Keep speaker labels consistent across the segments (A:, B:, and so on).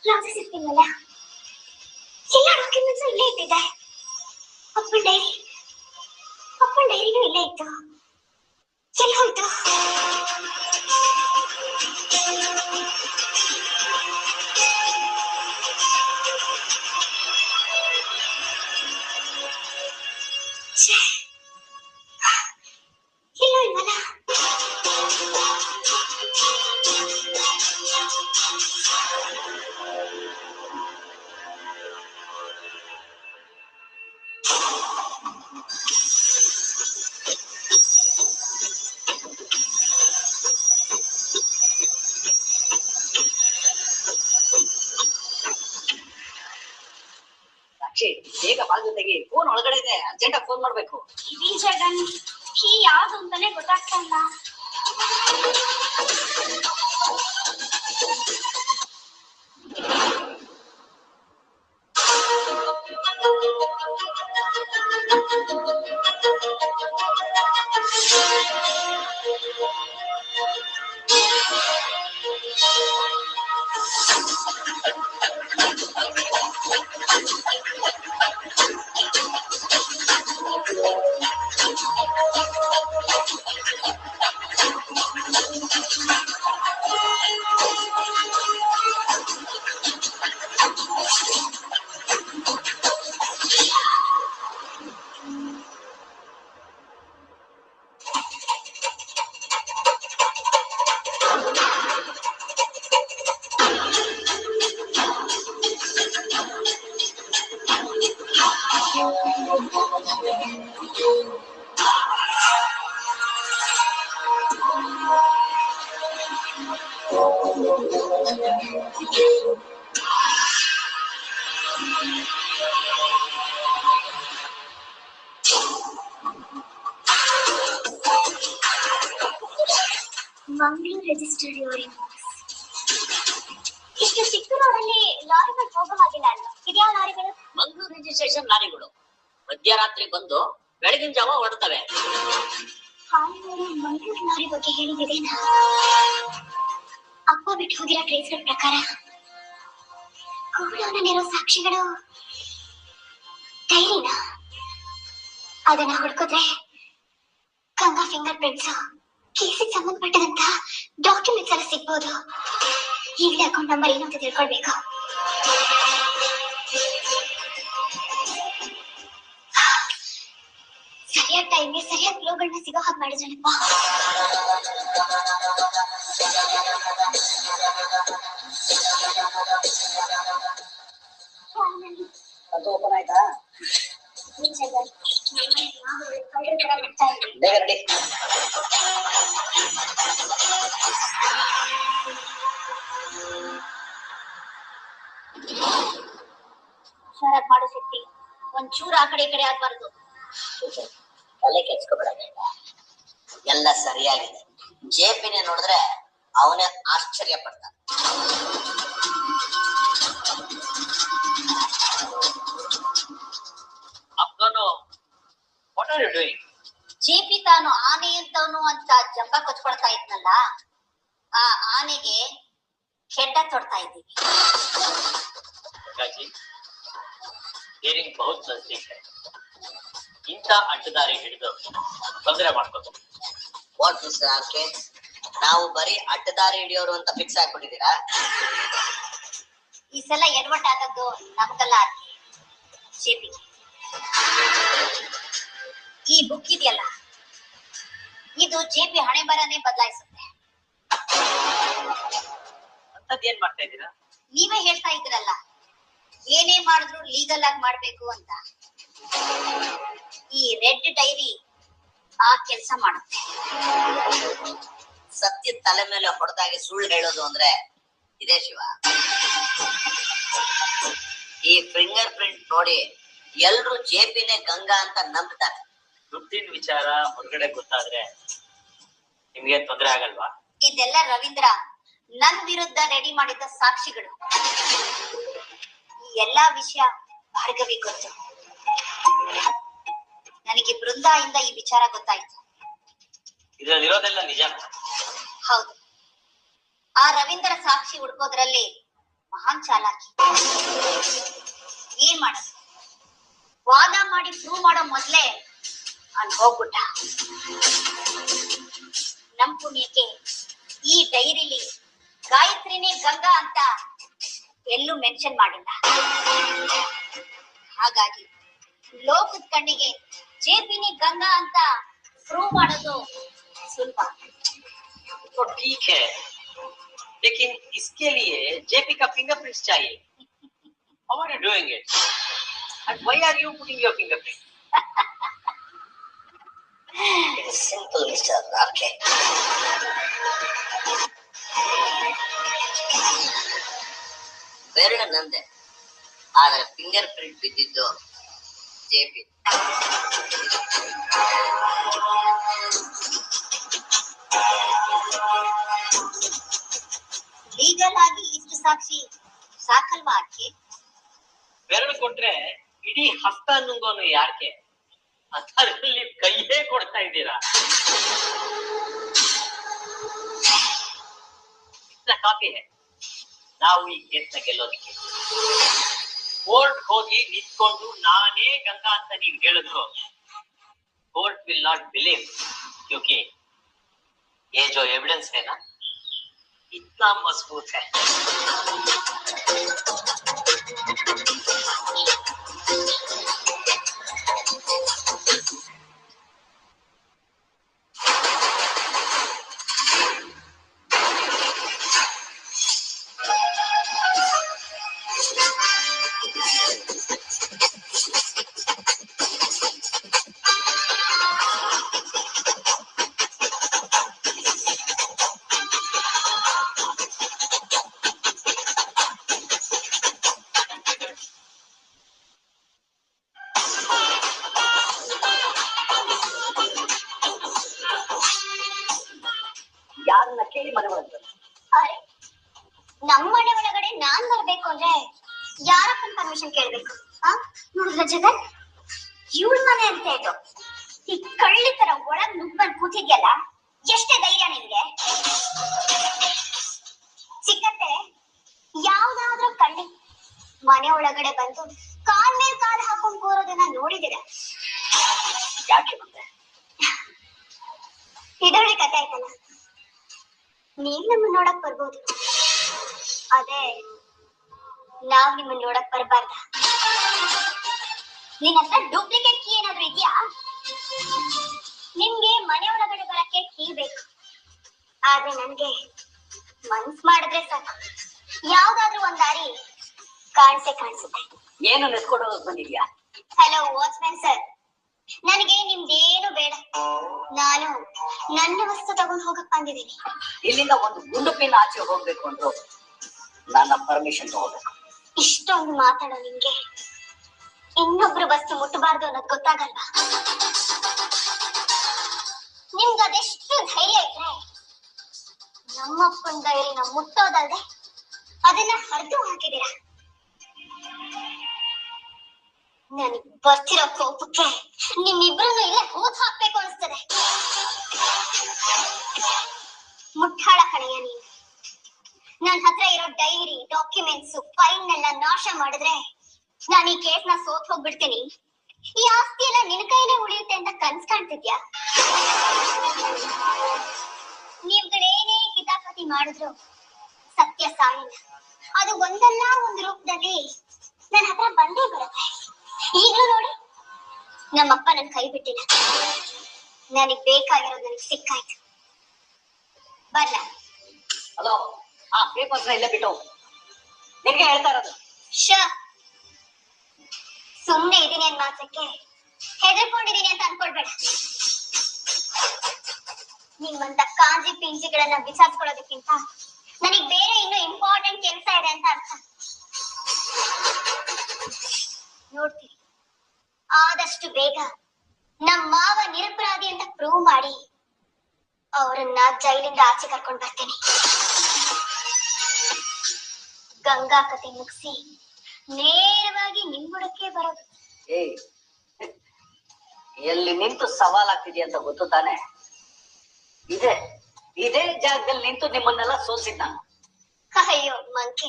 A: Classes ಇರ್ತೀನಲ್ಲ, ಎಲ್ಲ documents ಇಲ್ಲೇ ಇಟ್ಟಿದ್ದೆ. ಅಪ್ಪನ ಡೈರಿನೂ ಇಲ್ಲೇ ಇತ್ತು. ಎಲ್ಲಿ ಹೋಯ್ತು? ಎಲ್ಲೋ ಇಲ್ವಲ್ಲ.
B: ಬೇಗ ಬಾಲ್ ಜೊತೆಗೆ ಫೋನ್ ಒಳಗಡೆ ಇದೆ, ಅರ್ಜೆಂಟ್ ಆಗಿ ಫೋನ್ ಮಾಡ್ಬೇಕು.
A: ಈ ಜಗನ್ ಕೀ ಯಾವ್ದು ಅಂತಾನೆ ಗೊತ್ತಾಗ್ತಾ ಇಲ್ಲ. ಮಂಗಳೂರು ರಿಜಿಸ್ಟರ್ಡ್ ಯೂರಿಂಗ್. ಇಷ್ಟು ಚಿಕ್ಕ ರೋಡಲ್ಲಿ ಲಾರಿಗಳು ಹೋಗೋ ಹಾಗಿಲ್ಲ ಅಲ್ವಾ? ಇದ್ಯಾವ ಲಾರಿಗಳು?
B: ಮಂಗಳೂರು ರಿಜಿಸ್ಟ್ರೇಷನ್ ಲಾರಿಗಳು ಮಧ್ಯರಾತ್ರಿ ಬಂದು ಬೆಳಗಿನ ಜಾವ ಹೊರಡ್ತವೆ.
A: ಹಾಗಾದ್ರೆ ಮಂಗಳೂರು ಲಾರಿ ಬಗ್ಗೆ ಹೇಳಿದ್ದೇನಾ? ಅಪ್ಪ ಬಿಟ್ಟು ಹೋಗಿರೋ ಟ್ರೇಸ್ಗಳ ಪ್ರಕಾರ ಗೋಡೌನಲ್ಲಿರೋ ಸಾಕ್ಷಿಗಳು ಡೈರಿನ ಅದನ್ನ ಹುಡುಕಿದ್ರೆ ಗಂಗಾ ಫಿಂಗರ್ ಪ್ರಿಂಟ್ಸ್, ಕೇಸಿಗೆ ಸಂಬಂಧಪಟ್ಟಂತ ಡಾಕ್ಯುಮೆಂಟ್ಸ್ ಎಲ್ಲ ಸಿಗ್ಬೋದು. ಈಗಲೇ ಅಕೌಂಟ್ ನಂಬರ್ ಏನು ಅಂತ ತಿಳ್ಕೊಳ್ಬೇಕು. ಸರಿಯಾದ ಟೈಮ್ಗೆ ಸರಿಯಾದ ಕ್ಲೂಗಳನ್ನ ಸಿಗೋ ಹಾಗೆ ಮಾಡಿದ್ರಪ್ಪ.
B: ಅದು ಓಪನ್ ಆಯ್ತಾ? ಬೇಗ ರೆಡಿ.
A: ಹುಷಾರಾಗಿ ಮಾಡು ಶಕ್ತಿ, ಒಂಚೂರು ಆ ಕಡೆ ಈ ಕಡೆ ಆಗ್ಬಾರ್ದು.
B: ತಲೆ ಕೆಡ್ಸ್ಕೊಬೇಡ, ಎಲ್ಲ ಸರಿಯಾಗಿದೆ. ಜೆಪಿನೇ ನೋಡಿದ್ರೆ ಅವನೇ ಆಶ್ಚರ್ಯ ಪಡ್ತಾನೆ. ಅಪ್ಪನು what are you doing?
A: JP ತಾನು ಆನೆ ಅಂತವನು ಅಂತ ಜಂಬ ಕೊಚ್ಕೊಳ್ತಾ ಇದ್ನಲ್ಲ, ಆ ಆನೆಗೆ ಕೆಡ್ಡ ತೊಡ್ತಾ ಇದ್ದೀವಿ.
B: ಬಹುತ್ ನಜದೀಕ್ है. ಇಂಥ ಅಡ್ಡದಾರಿ ಹಿಡಿದು ತೊಂದರೆ ಮಾಡ್ಕೋದು. ವಾಟ್ ಮಿಸ್ಟರ್ ಆರ್ಕೆ, ನಾವು ಬರೀ ಅಡ್ಡದಾರಿ ಹಿಡಿಯೋರು ಅಂತ ಫಿಕ್ಸ್ ಆಗ್ಬಿಟ್ಟಿದ್ದೀರಾ?
A: ಈ ಸಲ ಎಡವಟ್ ಆದದ್ದು ನಮಗಲ್ಲ, ಜೆಪಿ. ಈ ಬುಕ್ ಇದೆಯಲ್ಲ, ಇದು ಜೆಪಿ ಹಣೆ ಬರನೇ ಬದಲಾಯಿಸುತ್ತೆ.
B: ಅಂತದ್ ಏನ್ ಮಾಡ್ತಾ ಇದ್ದೀರಾ?
A: ನೀವೇ ಹೇಳ್ತಾ ಇದ್ರಲ್ಲ, ಏನೇ ಮಾಡಿದ್ರು ಲೀಗಲ್ ಆಗಿ ಮಾಡ್ಬೇಕು ಅಂತ. ಈ ರೆಡ್ ಡೈರಿ ಆ ಕೆಲಸ ಮಾಡುತ್ತೆ.
B: ಸತ್ಯ ತಲೆ ಮೇಲೆ ಹೊಡೆದಾಗೆ ಸುಳ್ಳು ಹೇಳೋದು ಅಂದ್ರೆ ಇದೇ ಶಿವ. ಈ ಫಿಂಗರ್ ಪ್ರಿಂಟ್ ನೋಡಿ ಎಲ್ರು ಜೆಪಿನೇ ಗಂಗಾ ಅಂತ ನಂಬ್ತಾರೆ. ದುಡ್ಡಿನ ವಿಚಾರ ಹೊರಗಡೆ ಗೊತ್ತಾದ್ರೆ ನಿಮ್ಗೆ ತೊಂದರೆ ಆಗಲ್ವಾ?
A: ಇದೆಲ್ಲ ರವೀಂದ್ರ ನನ್ ವಿರುದ್ಧ ರೆಡಿ ಮಾಡಿದ್ದ ಸಾಕ್ಷಿಗಳು. ಈ ಎಲ್ಲಾ ವಿಷಯ ಭಾರ್ಗವಿ ಗೊತ್ತು. ನನಗೆ ಬೃಂದಾಯಿಂದ ಈ ವಿಚಾರ ಗೊತ್ತಾಯ್ತು.
B: ಇದರಲ್ಲಿರೋದೆಲ್ಲ ನಿಜ?
A: ಹೌದು. ಆ ರವೀಂದ್ರ ಸಾಕ್ಷಿ ಹುಡ್ಕೋದ್ರಲ್ಲಿ ಮಹಾನ್ ಚಾಲಾಕಿ. ಏನ್ ಮಾಡೋದು, ವಾದ ಮಾಡಿ ಪ್ರೂವ್ ಮಾಡೋ ಮೊದ್ಲೇ ಅಲ್ಲಿ ಹೋಗ್ಬಿಟ್ಟ. ನಮ್ ಪುಣ್ಯಕ್ಕೆ ಈ ಡೈರಿಲಿ ಗಾಯತ್ರಿನೇ ಗಂಗಾ ಅಂತ ಎಲ್ಲೂ ಮೆನ್ಷನ್ ಮಾಡಿಲ್ಲ. ಹಾಗಾಗಿ ಲೋಕದ ಕಣ್ಣಿಗೆ ಜೆಪಿನಿ ಗಂಗಾ ಅಂತ ಪ್ರೂವ್ ಮಾಡೋದು ಸುಲಭ.
B: तो ठीक है, लेकिन इसके लिए जेपी का फिंगरप्रिंट्स चाहिए. How are you doing it? And why are you putting your fingerprint? It is simple, Mr. RK. ಬೆರಳು ನಂದೆ, ಆದರೆ ಫಿಂಗರ್ ಪ್ರಿಂಟ್ ಬಿದ್ದಿದ್ದು ಜೆಪಿ.
A: ಲೀಗಲ್ ಆಗಿ ಇಷ್ಟು ಸಾಕ್ಷಿ ಸಾಕಲ್ವಾ ಆಕೆ?
B: ಬೆರಳು ಕೊಟ್ರೆ ಇಡೀ ಹಸ್ತ ನುಂಗೋನು ಯಾಕೆ? ಅದರಲ್ಲಿ ಕೈಯೇ ಕೊಡ್ತಾ ಇದ್ದೀರಾ. ಕಾಫಿ ನಾವು ಈ ಕೇಸ್ನ ಗೆಲ್ಲೋದಕ್ಕೆ ಕೋರ್ಟ್ ಹೋಗಿ ನಿಂತ್ಕೊಂಡು ನಾನೇ ಗಂಗಾ ಅಂತ ನೀವು ಹೇಳಿದ್ರು कोर्ट विल नॉट बिलीव, क्योंकि ये जो एविडेंस है ना इतना मजबूत है. ಯಾರನ್ನ ಕೇಳಿ ಮನೆ ಒಳಗೆ?
A: ಅರೆ, ನಮ್ಮ ಮನೆ ಒಳಗಡೆ ನಾನ್ ಬರ್ಬೇಕು ಅಂದ್ರೆ ಯಾರಪ್ಪನ ಪರ್ಮಿಷನ್ ಕೇಳ್ಬೇಕು? ನೋಡಿದ್ರ ಜಗನ್, ಇವಳ ಮನೆ ಅಂತ ಇದು ಈ ಕಳ್ಳಿ ತರ ಒಳಗ್ ನುಗ್ಬಂದ್ ಕೂತಿದ್ಯಲ್ಲ, ಎಷ್ಟೇ ಧೈರ್ಯ ನಿಮ್ಗೆ? ಸಿಕ್ಕತ್ತೆ ಯಾವ್ದಾದ್ರೂ ಕಳ್ಳಿ ಮನೆ ಒಳಗಡೆ ಬಂದು ಕಾಲ್ ಮೇಲ್ ಕಾಲ್ ಹಾಕೊಂಡ್ ಕೂರೋದನ್ನ ನೋಡಿದಿರ?
B: ಯಾಕೆ ಬಂದೆ?
A: ಇದೊಳ್ಳೆ ಕತೆ ಆಯ್ತಲ್ಲ. ನೀವ್ ನಮ್ಮನ್ನ ನೋಡಕ್ ಬರ್ಬೋದು, ಅದೇ ನಾವ್ ನಿಮ್ಮನ್ನ ನೋಡಕ್ ಬರ್ಬಾರ್ದ? ನಿನ್ನ ಹತ್ರ ಡೂಪ್ಲಿಕೇಟ್ ಕೀ ಏನಾದ್ರು ಇದೆಯಾ? ನಿಮ್ಗೆ ಮನೆ ಒಳಗಡೆ ಬರಕ್ಕೆ ಕೀ ಬೇಕು, ಆದ್ರೆ ನನ್ಗೆ ಮನ್ಸ್ ಮಾಡಿದ್ರೆ ಸಾಕು, ಯಾವ್ದಾದ್ರು ಒಂದ್ ದಾರಿ ಕಾಣಿಸುತ್ತೆ.
B: ಏನು ನೆತ್ಕೊಂಡು ಬಂದಿದ್ಯಾ?
A: ಹಲೋ ವಾಚ್ಮ್ಯಾನ್ ಸರ್, ನನಗೆ ನಿಮ್ದೇನು ಬೇಡ. ನಾನು ನನ್ನ ವಸ್ತು ತಗೊಂಡು ಹೋಗಕ್ ಬಂದಿದ್ದೀನಿ.
B: ಇಲ್ಲಿಂದ ಒಂದು ಗುಂಡು ಪಿನ್ ಆಚೆ ಹೋಗ್ಬೇಕು ಅಂದ್ರು ನನ್ನ ಪರ್ಮಿಷನ್ ತಗೋಬೇಕು.
A: ಇಷ್ಟೊಂದು ಮಾತಾಡೋ ನಿಮ್ಗೆ ಇನ್ನೊಬ್ರು ವಸ್ತು ಮುಟ್ಟಬಾರ್ದು ಅನ್ನೋದು ಗೊತ್ತಾಗಲ್ವಾ? ನಿಮ್ಗೆ ಅದೆಷ್ಟು ಧೈರ್ಯ ಇದ್ರೆ ನಮ್ಮಪ್ಪನ ಡೈರಿನ ಮುಟ್ಟೋದಲ್ದೆ ಅದನ್ನ ಹರಿದು ಹಾಕಿದೀರ. ನನಗ್ ಬರ್ತಿರೋ ಕೋಪಕ್ಕೆ ನಿಮ್ಮಿಬ್ರನ್ನು ಇಲ್ಲೇ ಹೂತ್ ಹಾಕ್ಬೇಕು ಅನಿಸ್ತದೆ. ಮುಟ್ಟಾಳ ಕಣೆಯ ನೀನು. ನನ್ ಹತ್ರ ಇರೋ ಡೈರಿ, ಡಾಕ್ಯುಮೆಂಟ್ಸ್, ಫೈಲ್ ನೆಲ್ಲ ನಾಶ ಮಾಡಿದ್ರೆ ನಾನು ಈ ಕೇಸ್ನ ಸೋತ್ ಹೋಗ್ಬಿಡ್ತೀನಿ. ಈ ಆಸ್ತಿ ಎಲ್ಲ ನಿನ್ ಕೈಲೇ ಉಳಿಯುತ್ತೆ ಅಂತ ಕನ್ಸ್ ಕಾಣ್ತಿದ್ಯಾ? ನೀವುಗಳೇನೇ ಕಿತಾಪತಿ ಮಾಡಿದ್ರು ಸತ್ಯ ಸಾಯಿಲ್ಲ. ಅದು ಒಂದಲ್ಲ ಒಂದು ರೂಪದಲ್ಲಿ ನನ್ನ ಹತ್ರ ಬಂದೇ ಬರುತ್ತೆ. ಈಗಲೂ ನೋಡಿ, ನಮ್ಮಪ್ಪ ನನ್ ಕೈ ಬಿಟ್ಟಿಲ್ಲ. ನನಗ್ ಬೇಕಾಗಿರೋದು ನನಗ್ ಸಿಕ್ಕಾಯ್ತು. ಬರ್ಲ?
B: ಹಲೋ, ಆ ಪೇಪರ್ಸ್ ಇಲ್ಲೇ ಬಿಟ್ಟು ನಿನ್ಗೆ ಹೇಳ್ತಾ ಇರೋದು.
A: ಸುಮ್ನೆ ಇದೀನಿ ಅನ್ ಮಾತ್ರಕ್ಕೆ ಹೆದರ್ಕೊಂಡಿದೀನಿ ಅಂತ ಅನ್ಕೊಳ್ಬೇಡ. ನಿಮ್ಮಂತ ಕಾಂಜಿ ಪಿಂಜಿಗಳನ್ನ ವಿಚಾರಿಸ್ಕೊಳ್ಳೋದಕ್ಕಿಂತ ನನಗ್ ಬೇರೆ ಇನ್ನೂ ಇಂಪಾರ್ಟೆಂಟ್ ಕೆಲಸ ಇದೆ ಅಂತ ಅರ್ಥ. ನೋಡ್ತೀವಿ, ಆದಷ್ಟು ಬೇಗ ನಮ್ಮ ಮಾವ ನಿರಪರಾಧಿ ಅಂತ ಪ್ರೂವ್ ಮಾಡಿ ಅವರನ್ನ ಜೈಲಿಂದ ಆಚೆ ಕರ್ಕೊಂಡ್ ಬರ್ತೇನೆ. ಗಂಗಾ ಕತೆ ಮುಗಿಸಿ ನೇರವಾಗಿ ನಿಮ್ಮುಡಕ್ಕೆ ಬರೋದು.
B: ಎಲ್ಲಿ ನಿಂತು ಸವಾಲಾಗ್ತಿದ್ಯಾ ಅಂತ ಗೊತ್ತು ತಾನೆ? ಇದೇ ಜಾಗದಲ್ಲಿ ನಿಂತು ನಿಮ್ಮನ್ನೆಲ್ಲ ಸೋಸಿದ್ದ.
A: ಅಯ್ಯೋ ಮಂಕೆ,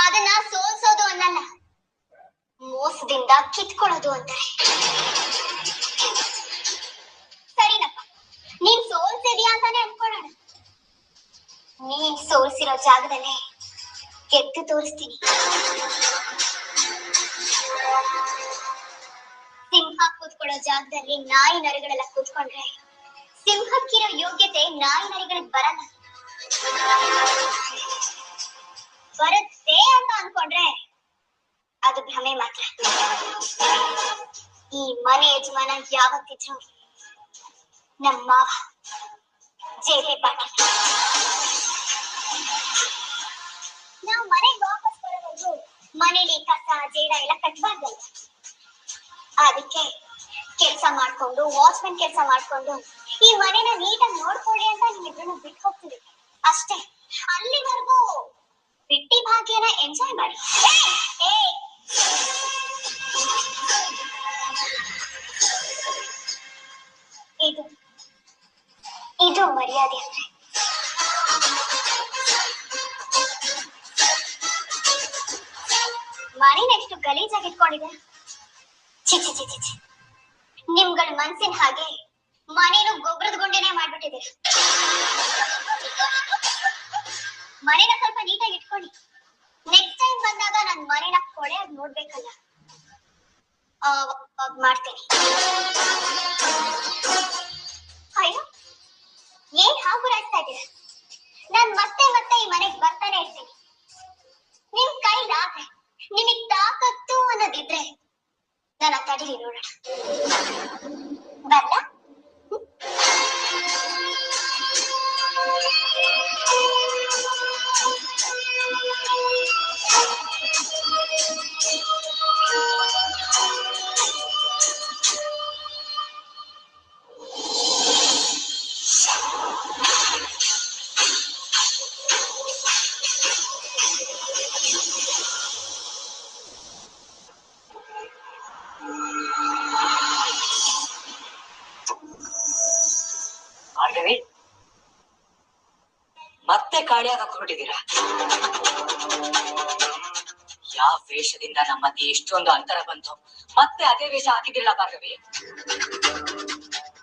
A: ಅದನ್ನ ಸೋಲ್ಸೋದು ಅನ್ನಲ್ಲ, ಮೋಸದಿಂದ ಕಿತ್ಕೊಳ್ಳೋದು ಅಂತಾರೆ. ಸರಿನಪ್ಪ, ನೀನ್ ಸೋಲ್ಸಿದ್ಯಾ ಅಂತಾನೆ ಅನ್ಕೊಳ್ಳೋಣ. ನೀನ್ ಸೋಲ್ಸಿರೋ ಜಾಗದಲ್ಲೇ ಗೆದ್ದು ತೋರಿಸ್ತೀನಿ. ಸಿಂಹ ಕೂತ್ಕೊಳ್ಳೋ ಜಾಗದಲ್ಲಿ ನಾಯಿ ನರಿಗಳೆಲ್ಲ ಕೂತ್ಕೊಂಡ್ರೆ ಸಿಂಹಕ್ಕಿರೋ ಯೋಗ್ಯತೆ ನಾಯಿ ನರಿಗಳಿಗೆ ಬರಲ್ಲ. ಬರುತ್ತೆ ಅಂತ ಅನ್ಕೊಂಡ್ರೆ ಅದು ಭ್ರಮೆ ಮಾತ್ರ. ಈ ಮನೆ ಯಜಮಾನ ಯಾವತ್ತಿದ್ರು ನಮ್ಮ ಮಾವ ಜೇರೆ ಪಾಟೀಲ್. ನಾವು ಮನೆಗೆ ವಾಪಸ್ ಬರೋವರೆಗೂ ಮನೇಲಿ ಕಸ ಜೇಡ ಎಲ್ಲ ಕಟ್ಬಾರ್ದಲ್ಲ. ಅದಕ್ಕೆ ಕೆಲಸ ಮಾಡ್ಕೊಂಡು, ವಾಚ್ಮನ್ ಕೆಲಸ ಮಾಡ್ಕೊಂಡು ಈ ಮನೆನ ನೀಟಾಗಿ ನೋಡ್ಕೊಳ್ಳಿ ಅಂತ ನಿಮ್ಮಿಬ್ಬರನ್ನು ಬಿಟ್ಟು ಹೋಗ್ತೀವಿ ಅಷ್ಟೇ. ಅಲ್ಲಿವರೆಗೂ ಬಿಟ್ಟಿ ಭಾಗ್ಯನ ಎಂಜಾಯ್ ಮಾಡಿ. ಇದು ಇದು ಮರ್ಯಾದೆ ಅಂದ್ರೆ. ಮನೇನ ಎಷ್ಟು ಗಲೀಜಾಗಿ ಇಟ್ಕೊಂಡಿದೆ. ಚಿಚಿ ಚಿಚಿ ಚಿ, ನಿಮ್ಗಳ ಮನ್ಸಿನ ಹಾಗೆ ಮನೇನು ಗೊಬ್ಬರದ ಗುಂಡೆನೆ ಮಾಡ್ಬಿಟ್ಟಿದೆ. ಮನೇನ ಸ್ವಲ್ಪ ನೀಟಾಗಿ ಇಟ್ಕೊಳ್ಳಿ. ನೆಕ್ಸ್ಟ್ ಟೈಮ್ ಬಂದಾಗ ನನ್ ಮನೇನ ಕೊಳೆಯಾಗಿ ನೋಡ್ಬೇಕಲ್ಲ, ಮಾಡ್ತೀನಿ. ಅಯ್ಯೋ, ಏನ್ ಹಾಗುರಾಡ್ತಾ ಇದ್ದೀರ? ನಾನ್ ಮತ್ತೆ ಮತ್ತೆ ಈ ಮನೆಗ್ ಬರ್ತಾನೆ ಇರ್ತೀನಿ. ನಿಮ್ ಕೈಲಾದ್ರೆ, ನಿಮಗ್ ತಾಕತ್ತು ಅನ್ನೋದಿದ್ರೆ ನನ್ನ ತಡೀರಿ ನೋಡೋಣ. ಬರ್ಲಾ?
C: ಮತ್ತೆ ಕಾಡಿಯಾಗ ಹೊರಟಿದ್ದೀರಾ? ಯಾವ ವೇಷದಿಂದ ನಮ್ಮ ಮಧ್ಯೆ ಇಷ್ಟೊಂದು ಅಂತರ ಬಂತು, ಮತ್ತೆ ಅದೇ ವೇಷ ಹಾಕಿದಿಲ್ಲ ಭಾರ್ಗವಿ?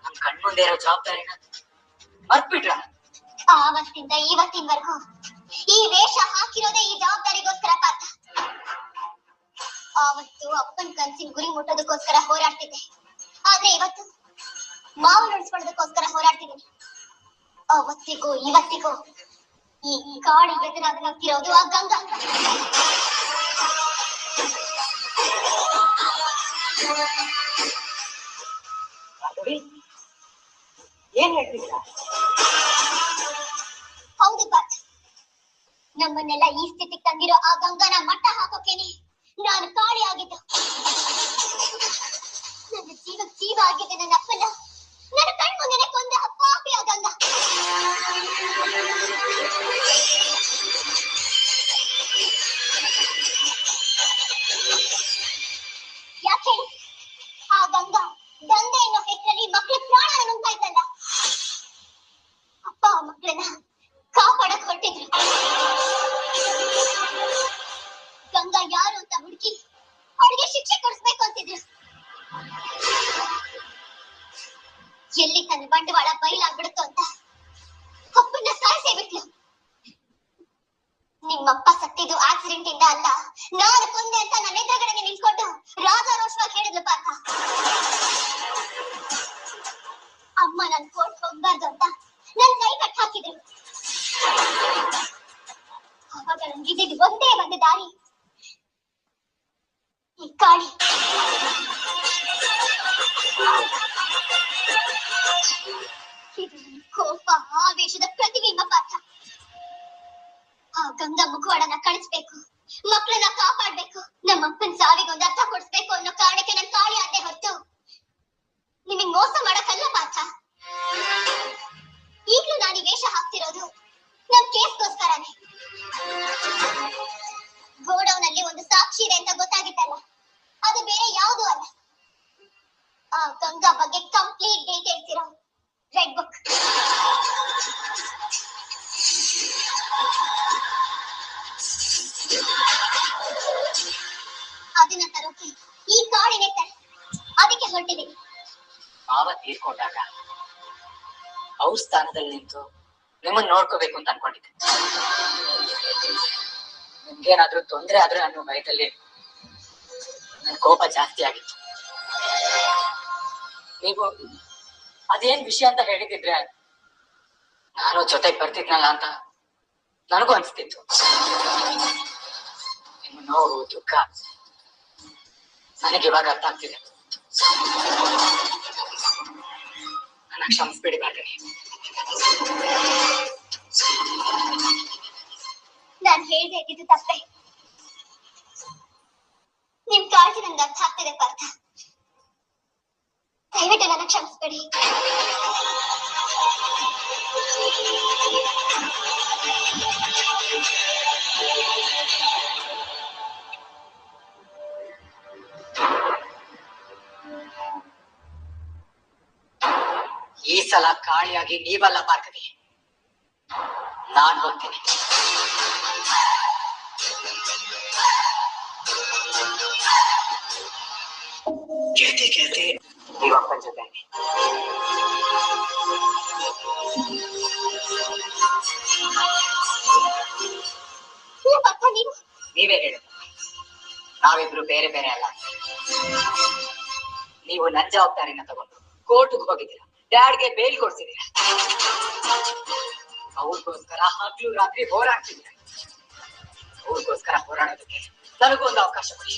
C: ನಮ್ ಕಣ್ಮುಂದೆ ಇರೋ ಜವಾಬ್ದಾರಿನ ಮರ್ತ್ಬಿಟ್ರ?
A: ಆವತ್ತಿಂದ ಇವತ್ತಿನವರೆಗೂ ಈ ವೇಷ ಹಾಕಿರೋದೇ ಈ ಜವಾಬ್ದಾರಿಗೋಸ್ಕರ ಪಾತ್ರ. ಆವತ್ತು ಅಪ್ಪನ ಕನ್ಸಿನ ಗುರಿ ಮುಟ್ಟೋದಕ್ಕೋಸ್ಕರ ಹೋರಾಡ್ತಿದ್ದೆ, ಆದ್ರೆ ಇವತ್ತು ಮಾವು ಉಳಿಸ್ಕೊಳ್ಳೋದಕ್ಕೋಸ್ಕರ ಹೋರಾಡ್ತಿದ್ದೀನಿ. ಅವತ್ತಿಗೂ ಇವತ್ತಿಗೂ ಈ ಕಾಡಿಗೆ ಎದುರಾಗಿ ನಿಂತಿರೋದು ಆ ಗಂಗಾ.
C: ಏನ್ ಹೇಳ್ತಿದ್ದೀರಾ?
A: ಹೌದು ಪಾರ್ಥ, ನಮ್ಮನ್ನೆಲ್ಲ ಈ ಸ್ಥಿತಿಗೆ ತಂದಿರೋ ಆ ಗಂಗಾನ ಮಟ್ಟ ಹಾಕೋಕೇನೆ ನಾನು ಕಾಳಿ ಆಗಿದ್ದು. ನನ್ನ ಜೀವ ಆಗಿದೆ ನನ್ನ ಅಪ್ಪನ ನನ್ನ ಕಣ್ ಮುಂದೆನೆ ಕೊಂದ ಪಾಪಿ ಆ ಗಂಗಾ. ಯಾಕೆ ಆ ಗಂಗಾ ದಂಧೆ ಅನ್ನೋ ಹೆಸರಲ್ಲಿ ಮಕ್ಕಳ ಪ್ರಾಣ ನುಂಗ್ತಾ ಇದ್ದಲ್ಲ. ಅಪ್ಪ ಆ ಮಕ್ಕಳನ್ನ ಕಾಪಾಡಕ್ ಹೊರಟಿದ್ರು. ಗಂಗಾ ಯಾರು ಅಂತ ಹುಡುಕಿ ಅವಳಿಗೆ ಶಿಕ್ಷೆ ಕೊಡಿಸ್ಬೇಕು ಅಂತಿದ್ರು. ಎಲ್ಲಿ ತನ್ನ ಬಂಡವಾಳ ಬಯಲಾಗ್ಬಿಡುತ್ತೋ ಅಂತ ಅಪ್ಪನ್ನ ಸಾಯಿಸೇ ಬಿಟ್ಲು. ನಿಮ್ಮಪ್ಪ ಸತ್ತಿದ್ದು ಆಕ್ಸಿಡೆಂಟ್ ಇಂದ ಅಲ್ಲ, ನಾನು ಕೊಂದೆ ಅಂತ ನನ್ನ ಎದುರುಗಡೆಗೆ ನಿಂತ್ಕೊಂಡು ರಾಜಾರೋಷವಾಗಿ ಹೇಳಿದ್ಲು ಪಾರ್ಥ. ಅಮ್ಮ ನನ್ ಕೋರ್ಟ್ ಹೋಗ್ಬಾರ್ದು ಅಂತ ನನ್ ಕೈ ಕಟ್ ಹಾಕಿದ್ರು. ಅವಾಗ ನನ್ಗಿದ್ದು ಒಂದೇ ಒಂದು ದಾರಿ, ಈ ಕಾಳಿ. ಇದು ಕೋಪ ಆವೇಶದ ಪ್ರತಿಬಿಂಬ ಪಾರ್ಥ. ಆ ಗಂಗಾ ಮುಖವಾಡನ ಕಳಿಸ್ಬೇಕು, ಮಕ್ಕಳನ್ನ ಕಾಪಾಡ್ಬೇಕು, ನಮ್ಮಪ್ಪನ ಸಾವಿಗೊಂದು ಅರ್ಥ ಕೊಡಿಸ್ಬೇಕು ಅನ್ನೋ ಕಾರಣಕ್ಕೆ ನನ್ ಕಾಳಿ ಆದ್ದೆ ಹೊರತು ನಿಮಗ್ ಮೋಸ ಮಾಡಕ್ಕಲ್ಲ ಪಾರ್ಥ. ಈಗ್ಲೂ ನಾನು ಈ ವೇಷ ಹಾಕ್ತಿರೋದು ನಮ್ ಕೇಸ್ಗೋಸ್ಕರನೇ. ಗೋಡೌನ್ ಅಲ್ಲಿ ಒಂದು ಸಾಕ್ಷಿ ಇದೆ ಅಂತ ಗೊತ್ತಾಗಿತ್ತಲ್ಲ, ಅದು ಬೇರೆ ಯಾವುದು ಅಲ್ಲ, ಆ ಗಂಗಾ ಬಗ್ಗೆ ಕಂಪ್ಲೀಟ್ ಡೀಟೇಲ್ಸ್ ಇರೋ ರೆಡ್ ಬುಕ್. ಅದನ್ನ ತರೋಕೆ ಈ ಕಾಡಿನೇ ಅದಕ್ಕೆ ಹೊರಟಿದ್ದೀನಿ.
C: ಮಾವ ತೀರ್ಕೊಂಡಾಗ ಅವ್ರ ಸ್ಥಾನದಲ್ಲಿ ನಿಂತು ನಿಮ್ಮನ್ನ ನೋಡ್ಕೋಬೇಕು ಅಂತ ಅನ್ಕೊಂಡಿದ್ದೆ. ನಿಮ್ಗೇನಾದ್ರೂ ತೊಂದ್ರೆ ಆದ್ರೆ ಅನ್ನೋ ಭಯದಲ್ಲಿ ನನ್ ಕೋಪ ಜಾಸ್ತಿ ಆಗಿತ್ತು. ನೀವು ಅದೇನ್ ವಿಷಯ ಅಂತ ಹೇಳಿದಿದ್ರೆ ನಾನು ಜೊತೆಗೆ ಬರ್ತಿದ್ನಲ್ಲ ಅಂತ ನನಗೂ ಅನ್ಸ್ತಿತ್ತು. ನಿಮ್ಮ ನೋವು ದುಃಖ ನನಗೆ ಇವಾಗ ಅರ್ಥ ಆಗ್ತಿದೆ. ನನ್ನ ಕ್ಷಮಿಸ್ಬಿಡಿ ಬಾಟನಿ.
A: ನಾನ್ ಹೇಳ್ದೆ ಇದು ತಪ್ಪೆ. ನಿಮ್ ಕಾಳಜಿ ನಂಗೆ ಅರ್ಥ ಆಗ್ತಿದೆ ಪಾರ್ಥ. ದಯವಿಟ್ಟು ನನ್ನ ಕ್ಷಮಿಸ್ಬೇಡಿ.
C: ಈ ಸಲ ಕಾಳಿಯಾಗಿ ನೀವಲ್ಲ ಪಾರ್ಕವಿ, ನಾನ್ ಹೋಗ್ತೀನಿ. ಕೇಳ್ತಿ ನೀವು ಅಪ್ಪನ ಜೊತೆ ನೀವೇ ಹೇಳಿ, ನಾವಿಬ್ರು ಬೇರೆ ಬೇರೆ ಅಲ್ಲ. ನೀವು ನನ್ನ ಜವಾಬ್ದಾರಿನ ತಗೊಂಡು ಕೋರ್ಟ್ಗೆ ಹೋಗಿದ್ದೀರಾ, ಡ್ಯಾಡ್ಗೆ ಬೇಲ್ ಕೊಡ್ಸಿದ್ದೀರಾ, ಅವ್ರಿಗೋಸ್ಕರ ಹಗ್ಲು ರಾತ್ರಿ ಹೋರಾಡ್ತಿದ್ದೀರಾ. ಅವ್ರಿಗೋಸ್ಕರ ಹೋರಾಡೋದಕ್ಕೆ ನನಗೊಂದು ಅವಕಾಶ ಕೊಡಿ.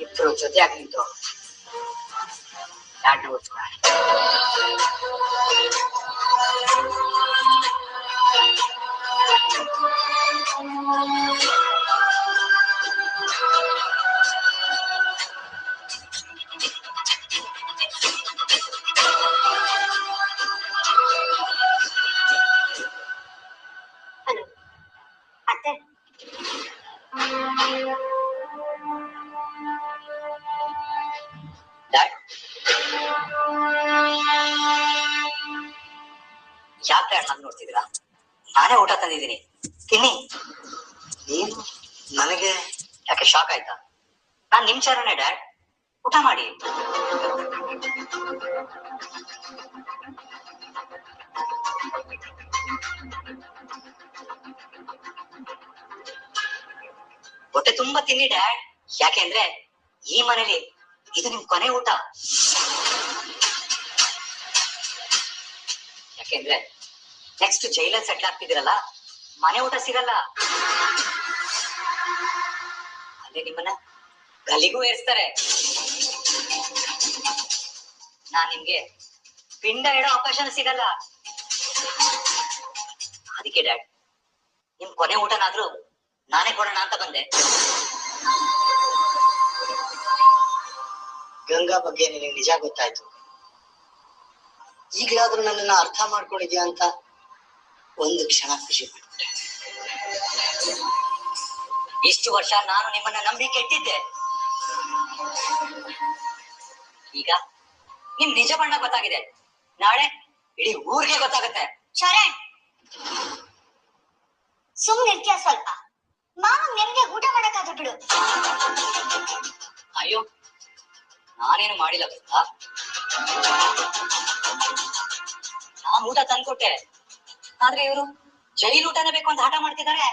C: ಇಬ್ರು ಜೊತೆಯಾಗಿ ನಿಂತು ಡ್ಯಾಡ್ ಓದ್ಸೋಣ. ಯಾಕೆ ನಾನು ನೋಡ್ತಿದ್ದೀರಾ? ನಾನೇ ಊಟ ತಂದಿದ್ದೀನಿ, ತಿನ್ನಿ. ಏನು ನನಗೆ ಯಾಕೆ ಶಾಕ್ ಆಯ್ತಾ? ನಾನ್ ನಿಮ್ ಚಾರನೇ ಡ್ಯಾಡ್, ಊಟ ಮಾಡಿ. ಹೊಟ್ಟೆ ತುಂಬಾ ತಿನ್ನಿ ಡ್ಯಾಡ್, ಯಾಕೆಂದ್ರೆ ಈ ಮನೇಲಿ ಇದು ನಿಮ್ ಕೊನೆ ಊಟ. ಯಾಕೆಂದ್ರೆ ನೆಕ್ಸ್ಟ್ ಜೈಲಲ್ಲಿ ಸೆಟ್ಲ್ ಆಗ್ತಿದ್ದೀರಲ್ಲ, ಮನೆ ಊಟ ಸಿಗಲ್ಲ. ಅಲ್ಲೇ ನಿಮ್ಮನ್ನ ಗಲ್ಲಿಗೂ ಏರಿಸ್ತಾರೆ. ನಾನ್ ನಿಮ್ಗೆ ಪಿಂಡ ಇಡೋ ಅವಕಾಶನ ಸಿಗಲ್ಲ. ಅದಕ್ಕೆ ಡ್ಯಾಡ್, ನಿಮ್ ಕೊನೆ ಊಟನಾದ್ರೂ ನಾನೇ ಕೊಡೋಣ ಅಂತ ಬಂದೆ.
D: ಗಂಗಾ ಬಗ್ಗೆ ನಿನಗೆ ನಿಜ ಗೊತ್ತಾಯ್ತು. ಈಗಲಾದ್ರೂ ನನ್ನನ್ನ ಅರ್ಥ ಮಾಡ್ಕೊಂಡಿದ್ಯಾ ಅಂತ ಒಂದು ಕ್ಷಣ ಖುಷಿ ಪಡ್ತೆ.
C: ಇಷ್ಟು ವರ್ಷ ನಾನು ನಿಮ್ಮನ್ನ ನಂಬಿ ಕೆಟ್ಟಿದ್ದೆ. ಈಗ ನಿಮ್ ನಿಜ ಬಣ್ಣ ಗೊತ್ತಾಗಿದೆ. ನಾಳೆ ಇಡೀ ಊರಿಗೆ ಗೊತ್ತಾಗುತ್ತೆ.
A: ಶರಣ್, ಸುಮ್ಮನಿರ್ತೀಯ ಸ್ವಲ್ಪ? ಮಾವ ನೆಮ್ಮದಿ ಊಟ ಮಾಡಕ್ಕಾದ್ರೂ ಬಿಡು.
C: ಅಯ್ಯೋ, ನಾನೇನು ಮಾಡಿಲ್ಲ ಗೊತ್ತಾ? ನಾನ್ ಊಟ ತಂದ್ಕೊಟ್ಟೆ, ಆದ್ರೆ ಇವರು ಜೈಲು ಊಟನೇ ಬೇಕು ಅಂತ ಹಠ ಮಾಡ್ತಿದ್ದಾರೆ.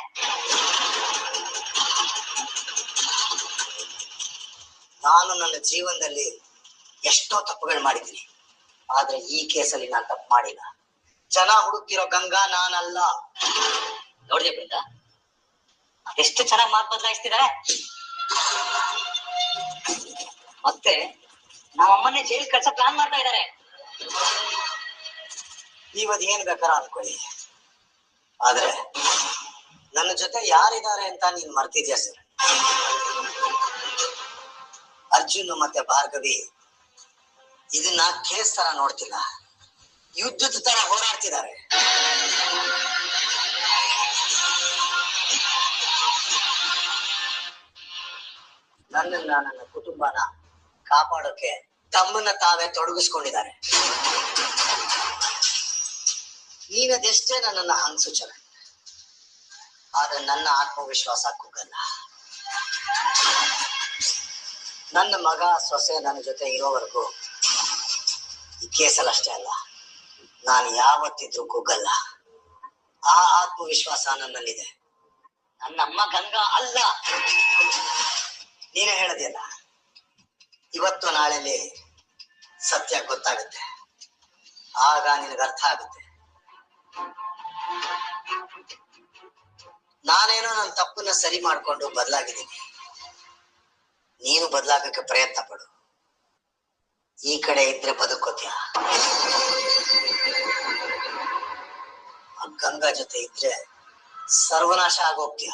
D: ನಾನು ನನ್ನ ಜೀವನದಲ್ಲಿ ಎಷ್ಟೋ ತಪ್ಪುಗಳು ಮಾಡಿದ್ದೀನಿ, ಆದ್ರೆ ಈ ಕೇಸಲ್ಲಿ ನಾನು ತಪ್ಪು ಮಾಡಿಲ್ಲ. ಜನ ಹುಡುಕ್ತಿರೋ ಗಂಗಾ ನಾನಲ್ಲ.
C: ನೋಡ್ದೆ ಬೃಂದ, ಅದೆಷ್ಟು ಚೆನ್ನಾಗಿ ಮಾತು ಬದಲಾಯಿಸ್ತಿದ್ದಾರೆ. ಮತ್ತೆ ನಮ್ಮಮ್ಮನ್ನೇ ಜೈಲ್ ಕಳ್ಸ ಪ್ಲಾನ್ ಮಾಡ್ತಾ ಇದ್ದಾರೆ.
D: ನೀವದ್ ಏನ್ ಬೇಕಾರ ಅನ್ಕೊಳ್ಳಿ, ಆದ್ರೆ ನನ್ನ ಜೊತೆ ಯಾರಿದ್ದಾರೆ ಅಂತ ನೀನ್ ಮರ್ತಿದ್ಯಾ ಸರ್? ಅರ್ಜುನ್ ಮತ್ತೆ ಭಾರ್ಗವಿ ಇದನ್ನ ಕೇಸ್ ತರ ನೋಡ್ತಿಲ್ಲ, ಯುದ್ಧದ ತರ ಹೋರಾಡ್ತಿದ್ದಾರೆ. ನನ್ನನ್ನ, ನನ್ನ ಕುಟುಂಬನ ಕಾಪಾಡೋಕೆ ತಮ್ಮನ್ನ ತಾವೇ ತೊಡಗಿಸ್ಕೊಂಡಿದ್ದಾರೆ. ನೀನದೆಷ್ಟೇ ನನ್ನನ್ನ ಹಂಗ್ಸು ಚಲ, ಆದ್ರೆ ನನ್ನ ಆತ್ಮವಿಶ್ವಾಸ ಕುಗ್ಗಲ್ಲ. ನನ್ನ ಮಗ ಸೊಸೆ ನನ್ನ ಜೊತೆ ಇರೋವರೆಗೂ ಈ ಕೇಸಲ್ಲಿ ಅಷ್ಟೇ ಅಲ್ಲ, ನಾನು ಯಾವತ್ತಿದ್ರೂ ಕುಗ್ಗಲ್ಲ. ಆ ಆತ್ಮವಿಶ್ವಾಸ ನನ್ನಲ್ಲಿದೆ. ನನ್ನಮ್ಮ ಗಂಗಾ ಅಲ್ಲ. ನೀನೇ ಹೇಳದಿಲ್ಲ, ಇವತ್ತು ನಾಳೆಲಿ ಸತ್ಯ ಗೊತ್ತಾಗುತ್ತೆ. ಆಗ ನಿನಗೆ ಅರ್ಥ ಆಗುತ್ತೆ. ನಾನೇನೋ ನನ್ನ ತಪ್ಪನ್ನ ಸರಿ ಮಾಡ್ಕೊಂಡು ಬದಲಾಗಿದ್ದೀನಿ. ನೀನು ಬದಲಾಗಕ್ಕೆ ಪ್ರಯತ್ನ ಪಡು. ಈ ಕಡೆ ಇದ್ರೆ ಬದುಕೋತ್ಯ, ಆ ಗಂಗಾ ಜೊತೆ ಇದ್ರೆ ಸರ್ವನಾಶ ಆಗೋಗ್ತೀಯ.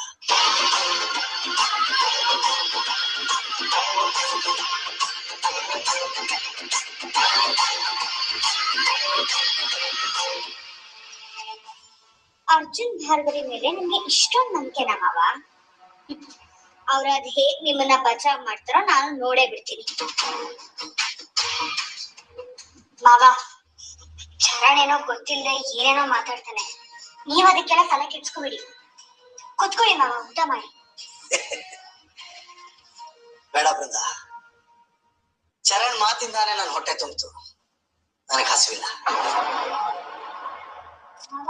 A: ಅರ್ಜುನ್ ಭಾರ್ಗವಿ ಮೇಲೆ ನಿಮ್ಗೆ ಇಷ್ಟೊಂದು ನಂಬಿಕೆನ ಮಾವ? ಅವ್ರ ಅದ್ ಹೇಗ್ ನಿಮ್ಮನ್ನ ಬಚಾವ್ ಮಾಡ್ತಾರೋ ನಾನು ನೋಡೇ ಬಿಡ್ತೀನಿ. ಮಾವ, ಚರಣ್ ಏನೋ ಗೊತ್ತಿಲ್ಲದೆ ಏನೇನೋ ಮಾತಾಡ್ತಾನೆ. ನೀವ್ ಅದಕ್ಕೆಲ್ಲ ತಲೆ ಕೆಡ್ಸ್ಕೊಬಿಡಿ. ಕುತ್ಕೊಳ್ಳಿ ಮಾವ, ಊಟ ಮಾಡಿ.
D: ಬೇಡ ಬೃಂದ, ಚರಣ್ ಮಾತಿಂದಾನೆ ನನ್ನ ಹೊಟ್ಟೆ ತುಂಬಿತು. ನನಗೆ ಹಸಿವಿಲ್ಲ.
A: ಮಾವ,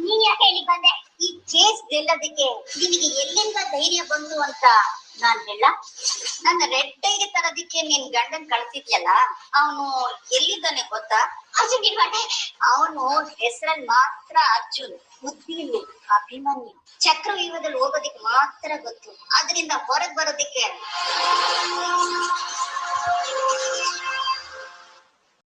A: ನೀನ್ ಯಾಕೆ ಹೇಳಿ ಬಂದೆ? ಈ ಕೇಸ್ ಗೆಲ್ಲೋದಕ್ಕೆ ನಿನಗೆ ಎಲ್ಲಿಂದ ಧೈರ್ಯ ಬಂತು ಅಂತ ನಾನ್ ಹೇಳ? ನನ್ನ ರೆಡ್ ಡೈರಿ ತರೋದಿಕ್ಕೆ ನಿನ್ ಗಂಡನ್ ಕಳ್ಸಿದ್ಯಲ್ಲ, ಅವನು ಎಲ್ಲಿದ್ದಾನೆ ಗೊತ್ತಾ? ಅರ್ಜುನ್ ಇಲ್ವಾನೆ. ಅವನು ಹೆಸರಲ್ಲಿ ಮಾತ್ರ ಅರ್ಜುನ್, ಬುದ್ಧಿಯಲ್ಲಿ ಅಭಿಮನ್ಯು. ಚಕ್ರವ್ಯೂಹದಲ್ಲಿ ಹೋಗೋದಿಕ್ಕೆ ಮಾತ್ರ ಗೊತ್ತು. ಅದರಿಂದ ಹೊರಗ್ ಬರೋದಿಕ್ಕೆ